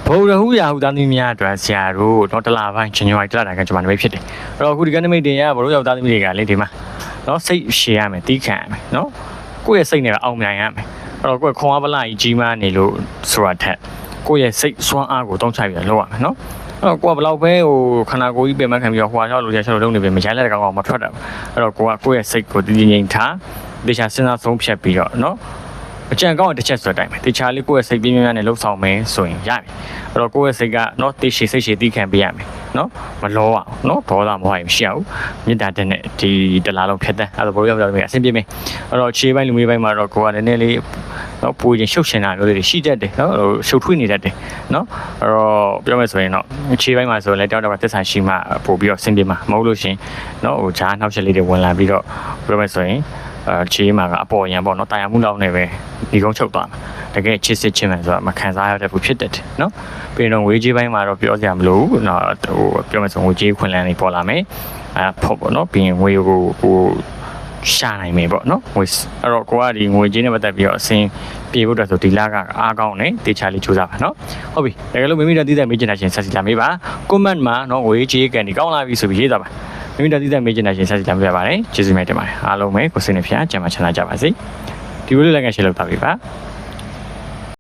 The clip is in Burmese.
ဘိုးရဟူရဟူသားသမီးများအတွက်ဆရာတို့တော့တလားပိုင်းချင်းရွာတလားတိုင်းကကျွန်မနမိတ်ဖြစ်တယ်အဲ့တော့အခုဒီကနေ့မိတ်တင်ရဘိုးရောက်သားသမီးတွေကလေဒီမှာနော်စိတ်ရှည်ရမယ်တီးခံရမယ်နော်ကိုယ့်ရဲ့စိတ်နဲ့အောင်မြင်ရမယ်အဲ့တော့ကိုယ့်ခွန်အားပလာကြီးကြီးမားနေလို့ဆိုတာထက်ကိုယ့်ရဲ့စိတ်စွမ်းအားကိုတောင်းချပြီးလုပ်ရမယ်နော်အဲ့တော့ကိုကဘလောက်ပဲဟိုခန္ဓာကိုယ်ကြီးပြင်မှခံပြီးတော့ဟွာရောက်လို့ရချက်လို့လုပ်နေပြီမရိုင်းလက်ကောင်ကောင်မထွက်တော့အဲ့တော့ကိုယ့်ရဲ့စိတ်ကိုတည်ငြိမ်ထားဒေချာစဉ်းစားဆုံးဖြတ်ပြီးတော့နော်အကြံကောင်းတစ်ချက်ဆိုတိုင်းပဲတခြားလေးကိုယ့်ရဲ့စိတ်ပြင်းပြင်းနဲ့လှုပ်ဆောင်မယ်ဆိုရင်ရပြီအဲ့တော့ကိုယ့်ရဲ့စိတ်ကနော်တိတ်ရှည်စိတ်ရှည်တီးခံပေးရမယ်နော်မလောအောင်နော်ဒေါသမဟုတ်ရင်မရှိဘူးမေတ္တာတဲ့နဲ့ဒီတလားလုံးဖြတ်တန်းအဲ့တော့ဘိုးရောက်အဆင်ပြေမယ်အဲ့တော့ခြေပိုင်းလူမျိုးပိုင်းမှာတော့ကိုကလည်းနည်းနည်းလေးနော်ပူရင်ရှုပ်ရှင်တာမျိုးတွေရှိတတ်တယ်နော်ရှုပ်ထွေးနေတတ်တယ်နော်အဲ့တော့ပြောမယ်ဆိုရင်တော့ခြေပိုင်းမှာဆိုရင်လည်းတောက်တော့သစ္စာရှိမှပို့ပြီးတော့ဆင်ပြေမှာမဟုတ်လို့ရှင်နော်ဟိုဈားနှောက်ချက်လေးတွေဝင်လာပြီးတော့ပြောမယ်ဆိုရင်ချေးမှာကအပေါ်ရန်ပေါ့နော်တာယာမှုလောက်နေပဲဒီကုန်းချုပ်သွားမှာတကယ်ချစ်စစ်ချင်းမှဆိုတာမခံစားရတဲ့ဘူးဖြစ်တတ်တယ်နော်ပြီးတော့ဝေးကြီးပိုင်းမှာတော့ပြောစရာမလိုဘူးနော်ဟိုပြောမယ်ဆိုငွေကြေးခွင့်လန်းနေပေါ်လာမယ်ဖို့ပေါ့နော်ပြီးရင်ငွေကိုရှာနိုင်မယ်ပေါ့နော်ငွေအဲ့တော့ကိုကဒီငွေကြေးနဲ့ပတ်သက်ပြီးတော့အစင်းပြေဖို့အတွက်ဆိုဒီလကအားကောင်းနေတေချာလေးစူးစမ်းပါနော်ဟုတ်ပြီတကယ်လို့မိမိတို့တည်တဲ့မေးချင်တာရှင်ဆက်စီလာမေးပါ comment မှာနော်ငွေကြေးကန်ဒီကောင်းလာပြီဆိုပြီးရေးသားပါမိမိတို့တည်တဲ့မေးချင်တာရှင်ဆက်စီလာမေးပါပါတယ်ကျေးဇူးများတင်ပါတယ်အားလုံးပဲကိုစိတ်နဲ့ဖျားကြံမှချမ်းသာကြပါစေဒီလိုလေးလည်းငါရှင်းလုပ်ပါပြီပါ